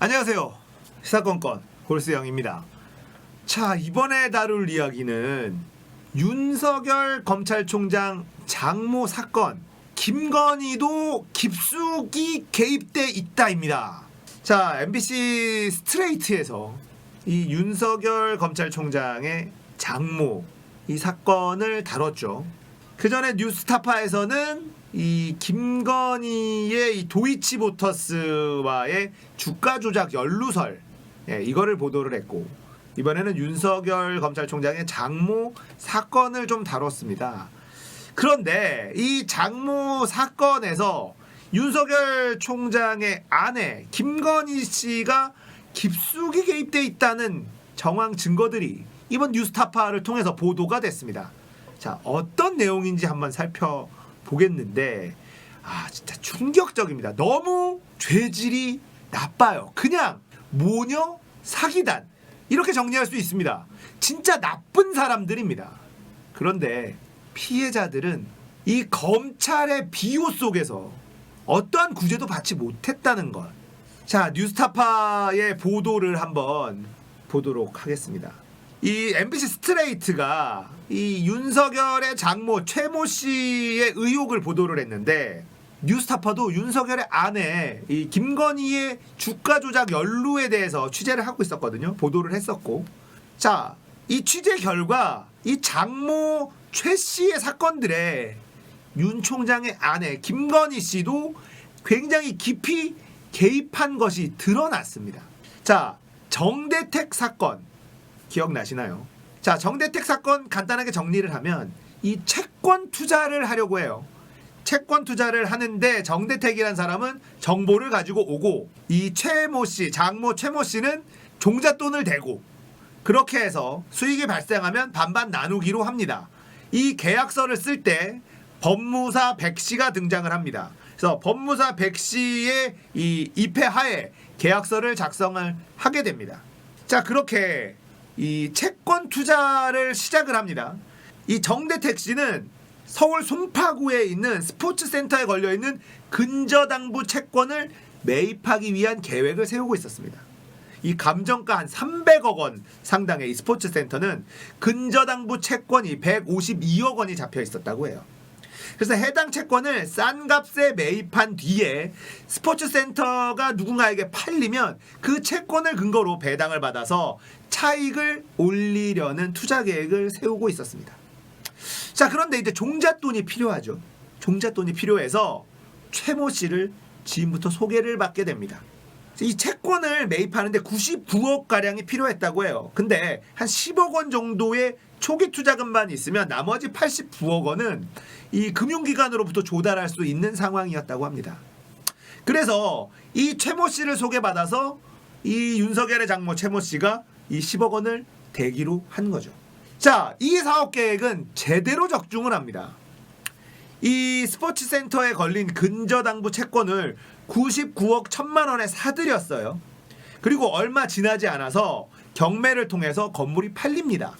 안녕하세요. 시사건건 골스영입니다. 자, 이번에 다룰 이야기는 윤석열 검찰총장 장모 사건, 김건희도 깊숙이 개입돼 있다입니다. 자, MBC 스트레이트에서 이 윤석열 검찰총장의 장모 이 사건을 다뤘죠. 그 전에 뉴스타파에서는 이 김건희의 이 도이치모터스와의 주가 조작 연루설, 이거를 보도를 했고, 이번에는 윤석열 검찰총장의 장모 사건을 좀 다뤘습니다. 그런데 이 장모 사건에서 윤석열 총장의 아내 김건희 씨가 깊숙이 개입돼 있다는 정황 증거들이 이번 뉴스타파를 통해서 보도가 됐습니다. 자, 어떤 내용인지 한번 살펴보겠는데, 진짜 충격적입니다. 너무 죄질이 나빠요. 그냥 모녀 사기단, 이렇게 정리할 수 있습니다. 진짜 나쁜 사람들입니다. 그런데 피해자들은 이 검찰의 비호 속에서 어떠한 구제도 받지 못했다는 것. 자, 뉴스타파의 보도를 한번 보도록 하겠습니다. 이 MBC 스트레이트가 이 윤석열의 장모 최모 씨의 의혹을 보도를 했는데, 뉴스타파도 윤석열의 아내 이 김건희의 주가 조작 연루에 대해서 취재를 하고 있었거든요. 보도를 했었고, 자, 이 취재 결과 이 장모 최 씨의 사건들에 윤 총장의 아내 김건희 씨도 굉장히 깊이 개입한 것이 드러났습니다. 자, 정대택 사건 기억나시나요? 자, 정대택 사건 간단하게 정리를 하면 이 채권 투자를 하려고 해요. 채권 투자를 하는데 정대택이라는 사람은 정보를 가지고 오고, 이 최모 씨, 장모 최모 씨는 종잣돈을 대고, 그렇게 해서 수익이 발생하면 반반 나누기로 합니다. 이 계약서를 쓸 때 법무사 백 씨가 등장을 합니다. 그래서 법무사 백 씨의 이 입회하에 계약서를 작성을 하게 됩니다. 자, 그렇게 이 채권 투자를 시작을 합니다. 이 정대택 씨는 서울 송파구에 있는 스포츠센터에 걸려있는 근저당부 채권을 매입하기 위한 계획을 세우고 있었습니다. 이 감정가 한 300억 원 상당의 이 스포츠센터는 근저당부 채권이 152억 원이 잡혀 있었다고 해요. 그래서 해당 채권을 싼 값에 매입한 뒤에 스포츠센터가 누군가에게 팔리면 그 채권을 근거로 배당을 받아서 차익을 올리려는 투자 계획을 세우고 있었습니다. 자, 그런데 이제 종잣돈이 필요하죠. 종잣돈이 필요해서 최모 씨를 지금부터 소개를 받게 됩니다. 이 채권을 매입하는데 99억 가량이 필요했다고 해요. 근데 한 10억 원 정도의 초기 투자금만 있으면 나머지 89억 원은 이 금융기관으로부터 조달할 수 있는 상황이었다고 합니다. 그래서 이 최모 씨를 소개받아서 이 윤석열의 장모 최모 씨가 이 10억 원을 대기로 한 거죠. 자, 이 사업 계획은 제대로 적중을 합니다. 이 스포츠센터에 걸린 근저당부 채권을 99억 1천만 원에 사들였어요. 그리고 얼마 지나지 않아서 경매를 통해서 건물이 팔립니다.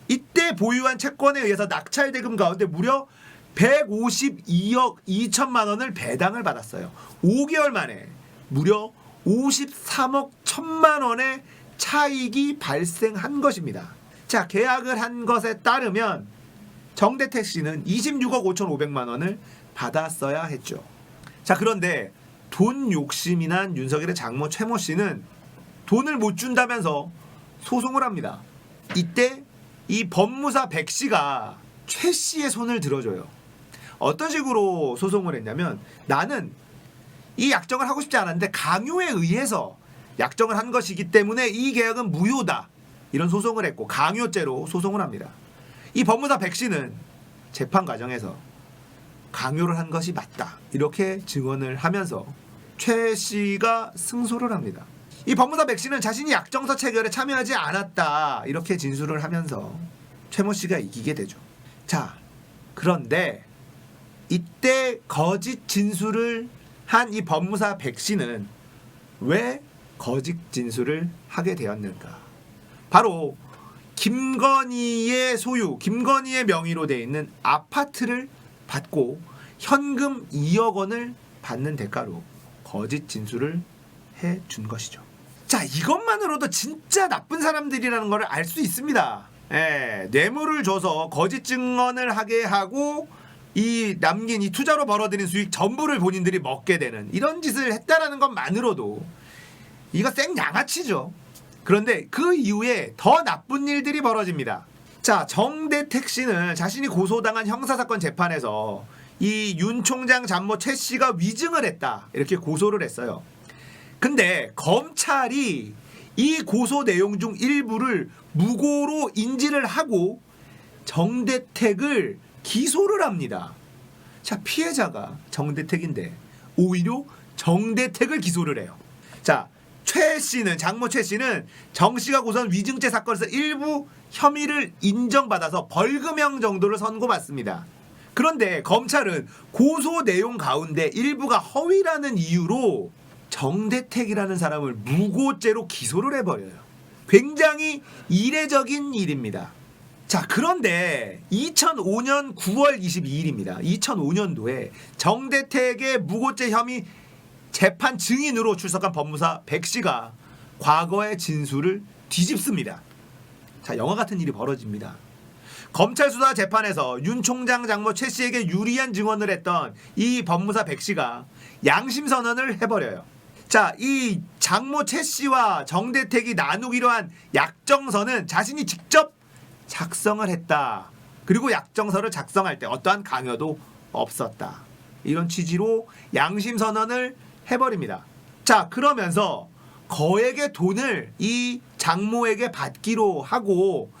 이때 보유한 채권에 의해서 낙찰 대금 가운데 무려 152억 2천만 원을 배당을 받았어요. 5개월 만에 무려 53억 1천만 원의 차익이 발생한 것입니다. 자, 계약을 한 것에 따르면 정대택 씨는 26억 5,500만 원을 받았어야 했죠. 자, 그런데 돈 욕심이 난 윤석열의 장모 최모 씨는 돈을 못 준다면서 소송을 합니다. 이때 이 법무사 백 씨가 최 씨의 손을 들어줘요. 어떤 식으로 소송을 했냐면, 나는 이 약정을 하고 싶지 않았는데 강요에 의해서 약정을 한 것이기 때문에 이 계약은 무효다, 이런 소송을 했고 강요죄로 소송을 합니다. 이 법무사 백 씨는 재판 과정에서 강요를 한 것이 맞다, 이렇게 증언을 하면서 최 씨가 승소를 합니다. 이 법무사 백 씨는 자신이 약정서 체결에 참여하지 않았다, 이렇게 진술을 하면서 최모 씨가 이기게 되죠. 자, 그런데 이때 거짓 진술을 한 이 법무사 백 씨는 왜 거짓 진술을 하게 되었는가? 바로 김건희의 소유, 김건희의 명의로 되어 있는 아파트를 받고 현금 2억 원을 받는 대가로 거짓 진술을 해준 것이죠. 자, 이것만으로도 진짜 나쁜 사람들이라는 걸 알 수 있습니다. 예, 뇌물을 줘서 거짓 증언을 하게 하고 이 남긴 이 투자로 벌어들인 수익 전부를 본인들이 먹게 되는 이런 짓을 했다라는 것만으로도 이거 생양아치죠. 그런데 그 이후에 더 나쁜 일들이 벌어집니다. 자, 정대택 씨는 자신이 고소당한 형사사건 재판에서 이 윤 총장 잡모 최 씨가 위증을 했다 이렇게 고소를 했어요. 근데 검찰이 이 고소 내용 중 일부를 무고로 인지를 하고 정대택을 기소를 합니다. 자, 피해자가 정대택인데 오히려 정대택을 기소를 해요. 자, 최 씨는 장모 최 씨는 정 씨가 고소한 위증죄 사건에서 일부 혐의를 인정받아서 벌금형 정도를 선고받습니다. 그런데 검찰은 고소 내용 가운데 일부가 허위라는 이유로 정대택이라는 사람을 무고죄로 기소를 해버려요. 굉장히 이례적인 일입니다. 자, 그런데 2005년 9월 22일입니다. 2005년도에 정대택의 무고죄 혐의 재판 증인으로 출석한 법무사 백 씨가 과거의 진술을 뒤집습니다. 자, 영화 같은 일이 벌어집니다. 검찰 수사 재판에서 윤 총장 장모 최 씨에게 유리한 증언을 했던 이 법무사 백 씨가 양심 선언을 해버려요. 자, 이 장모 최 씨와 정대택이 나누기로 한 약정서는 자신이 직접 작성을 했다. 그리고 약정서를 작성할 때 어떠한 강요도 없었다. 이런 취지로 양심 선언을 해버립니다. 자, 그러면서 거액의 돈을 이 장모에게 받기로 하고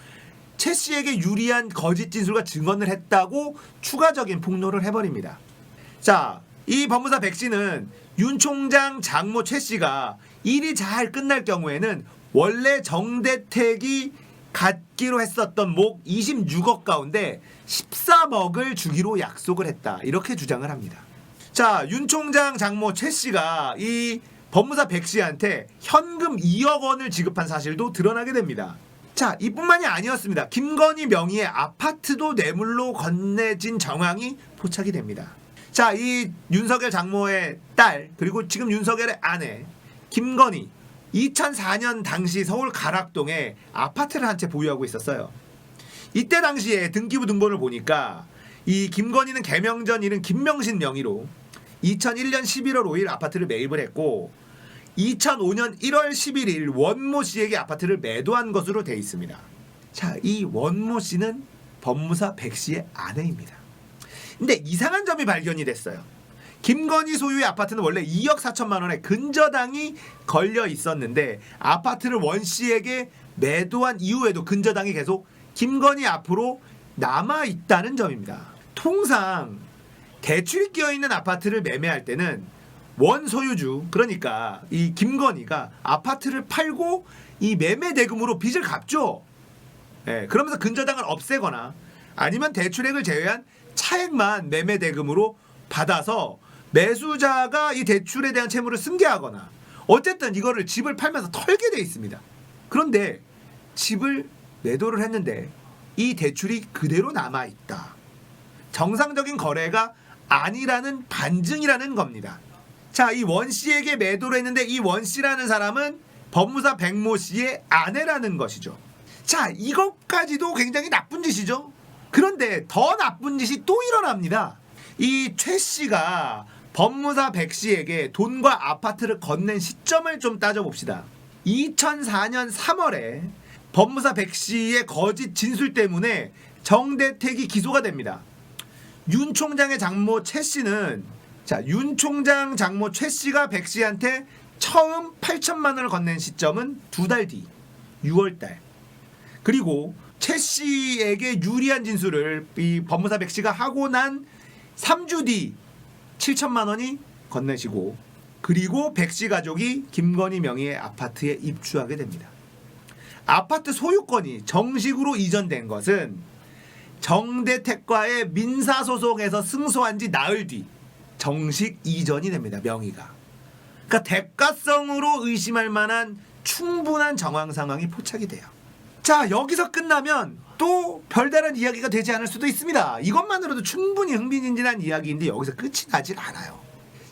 최 씨에게 유리한 거짓 진술과 증언을 했다고 추가적인 폭로를 해버립니다. 자, 이 법무사 백 씨는 윤 총장 장모 최 씨가 일이 잘 끝날 경우에는 원래 정대택이 갖기로 했었던 목 26억 가운데 13억을 주기로 약속을 했다. 이렇게 주장을 합니다. 자, 윤 총장 장모 최 씨가 이 법무사 백 씨한테 현금 2억 원을 지급한 사실도 드러나게 됩니다. 자, 이뿐만이 아니었습니다. 김건희 명의의 아파트도 뇌물로 건네진 정황이 포착이 됩니다. 자, 이 윤석열 장모의 딸 그리고 지금 윤석열의 아내 김건희 2004년 당시 서울 가락동에 아파트를 한 채 보유하고 있었어요. 이때 당시에 등기부 등본을 보니까 이 김건희는 개명 전 이름 김명신 명의로 2001년 11월 5일 아파트를 매입을 했고 2005년 1월 11일 원모 씨에게 아파트를 매도한 것으로 되어 있습니다. 자, 이 원모 씨는 법무사 백 씨의 아내입니다. 근데 이상한 점이 발견이 됐어요. 김건희 소유의 아파트는 원래 2억 4천만 원의 근저당이 걸려 있었는데 아파트를 원 씨에게 매도한 이후에도 근저당이 계속 김건희 앞으로 남아 있다는 점입니다. 통상 대출이 끼어 있는 아파트를 매매할 때는 원 소유주 그러니까 이 김건희가 아파트를 팔고 이 매매 대금으로 빚을 갚죠. 예, 그러면서 근저당을 없애거나 아니면 대출액을 제외한 차액만 매매 대금으로 받아서 매수자가 이 대출에 대한 채무를 승계하거나 어쨌든 이거를 집을 팔면서 털게 돼 있습니다. 그런데 집을 매도를 했는데 이 대출이 그대로 남아 있다. 정상적인 거래가 아니라는 반증이라는 겁니다. 자, 이 원 씨에게 매도를 했는데 이 원 씨라는 사람은 법무사 백모 씨의 아내라는 것이죠. 자, 이것까지도 굉장히 나쁜 짓이죠. 그런데 더 나쁜 짓이 또 일어납니다. 이 최 씨가 법무사 백 씨에게 돈과 아파트를 건넨 시점을 좀 따져봅시다. 2004년 3월에 법무사 백 씨의 거짓 진술 때문에 정대택이 기소가 됩니다. 윤 총장의 장모 최 씨는 자, 윤 총장 장모 최 씨가 백 씨한테 처음 8천만 원을 건넨 시점은 2달 뒤 6월 달. 그리고 최 씨에게 유리한 진술을 이 법무사 백 씨가 하고 난 3주 뒤 7천만 원이 건네시고 그리고 백 씨 가족이 김건희 명의의 아파트에 입주하게 됩니다. 아파트 소유권이 정식으로 이전된 것은 정대택과의 민사소송에서 승소한 지 나흘 뒤 정식 이전이 됩니다. 명의가. 그러니까 대가성으로 의심할 만한 충분한 정황 상황이 포착이 돼요. 자, 여기서 끝나면 또 별다른 이야기가 되지 않을 수도 있습니다. 이것만으로도 충분히 흥미진진한 이야기인데 여기서 끝이 나질 않아요.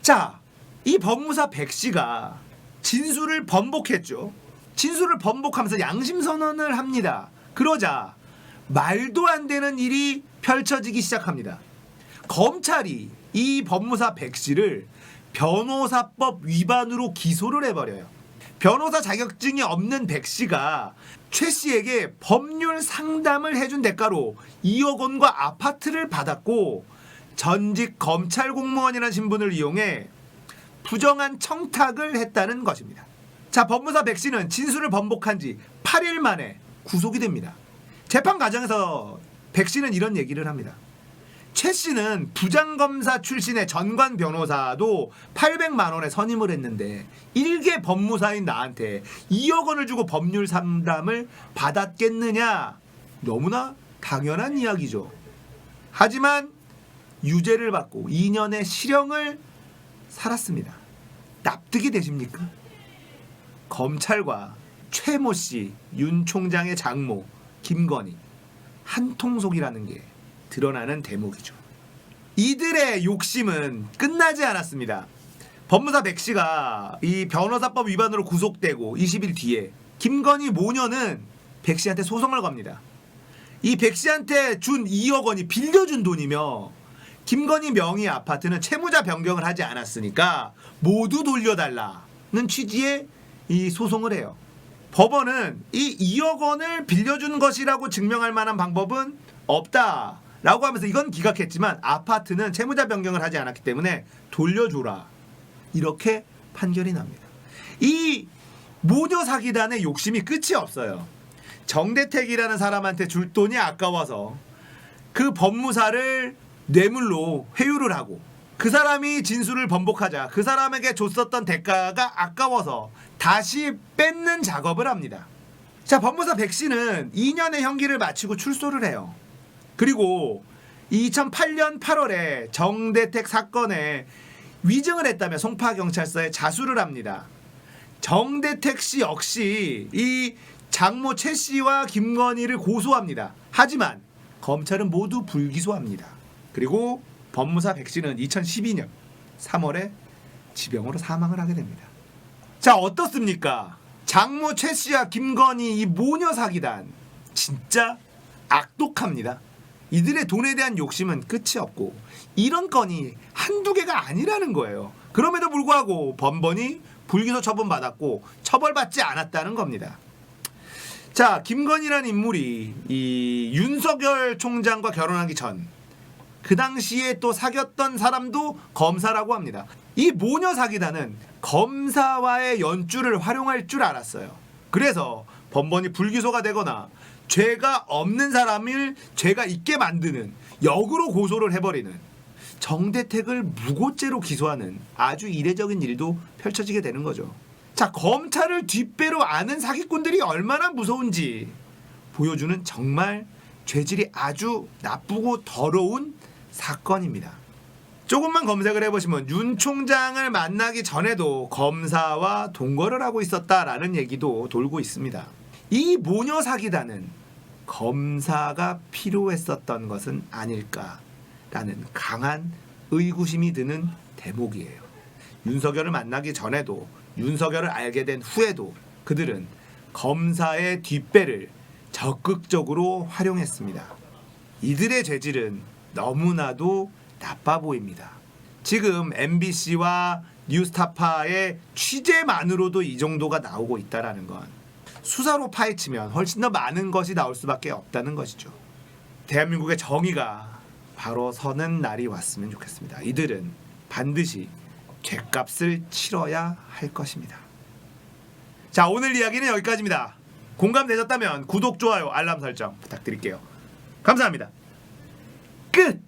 자, 이 법무사 백 씨가 진술을 번복했죠. 진술을 번복하면서 양심 선언을 합니다. 그러자 말도 안 되는 일이 펼쳐지기 시작합니다. 검찰이 이 법무사 백 씨를 변호사법 위반으로 기소를 해버려요. 변호사 자격증이 없는 백 씨가 최 씨에게 법률 상담을 해준 대가로 2억 원과 아파트를 받았고 전직 검찰 공무원이라는 신분을 이용해 부정한 청탁을 했다는 것입니다. 자, 법무사 백 씨는 진술을 번복한 지 8일 만에 구속이 됩니다. 재판 과정에서 백 씨는 이런 얘기를 합니다. 최 씨는 부장검사 출신의 전관 변호사도 800만 원에 선임을 했는데 일개 법무사인 나한테 2억 원을 주고 법률 상담을 받았겠느냐? 너무나 당연한 이야기죠. 하지만 유죄를 받고 2년의 실형을 살았습니다. 납득이 되십니까? 검찰과 최모 씨, 윤 총장의 장모 김건희 한통속이라는 게 드러나는 대목이죠. 이들의 욕심은 끝나지 않았습니다. 법무사 백 씨가 이 변호사법 위반으로 구속되고 20일 뒤에 김건희 모녀는 백 씨한테 소송을 겁니다. 이 백 씨한테 준 2억 원이 빌려준 돈이며 김건희 명의 아파트는 채무자 변경을 하지 않았으니까 모두 돌려달라는 취지의 이 소송을 해요. 법원은 이 2억 원을 빌려준 것이라고 증명할 만한 방법은 없다라고 하면서 이건 기각했지만 아파트는 채무자 변경을 하지 않았기 때문에 돌려줘라 이렇게 판결이 납니다. 이 모녀 사기단의 욕심이 끝이 없어요. 정대택이라는 사람한테 줄 돈이 아까워서 그 법무사를 뇌물로 회유를 하고 그 사람이 진술을 번복하자 그 사람에게 줬었던 대가가 아까워서 다시 뺏는 작업을 합니다. 자, 법무사 백 씨는 2년의 형기를 마치고 출소를 해요. 그리고 2008년 8월에 정대택 사건에 위증을 했다며 송파경찰서에 자수를 합니다. 정대택 씨 역시 이 장모 최 씨와 김건희를 고소합니다. 하지만 검찰은 모두 불기소합니다. 그리고 법무사 백 씨는 2012년 3월에 지병으로 사망을 하게 됩니다. 자, 어떻습니까? 장모 최 씨와 김건희 이 모녀 사기단 진짜 악독합니다. 이들의 돈에 대한 욕심은 끝이 없고 이런 건이 한두 개가 아니라는 거예요. 그럼에도 불구하고 번번이 불기소 처분받았고 처벌받지 않았다는 겁니다. 자, 김건희라는 인물이 이 윤석열 총장과 결혼하기 전 그 당시에 또 사귀었던 사람도 검사라고 합니다. 이 모녀 사기단은 검사와의 연줄을 활용할 줄 알았어요. 그래서 번번이 불기소가 되거나 죄가 없는 사람을 죄가 있게 만드는 역으로 고소를 해버리는 정대택을 무고죄로 기소하는 아주 이례적인 일도 펼쳐지게 되는 거죠. 자, 검찰을 뒷배로 아는 사기꾼들이 얼마나 무서운지 보여주는 정말 죄질이 아주 나쁘고 더러운 사건입니다. 조금만 검색을 해보시면 윤 총장을 만나기 전에도 검사와 동거를 하고 있었다라는 얘기도 돌고 있습니다. 이 모녀 사기단은 검사가 필요했었던 것은 아닐까라는 강한 의구심이 드는 대목이에요. 윤석열을 만나기 전에도 윤석열을 알게 된 후에도 그들은 검사의 뒷배를 적극적으로 활용했습니다. 이들의 죄질은 너무나도 나빠 보입니다. 지금 MBC와 뉴스타파의 취재만으로도 이 정도가 나오고 있다는 건 수사로 파헤치면 훨씬 더 많은 것이 나올 수밖에 없다는 것이죠. 대한민국의 정의가 바로 서는 날이 왔으면 좋겠습니다. 이들은 반드시 죗값을 치러야 할 것입니다. 자, 오늘 이야기는 여기까지입니다. 공감되셨다면 구독, 좋아요, 알람 설정 부탁드릴게요. 감사합니다. 끝!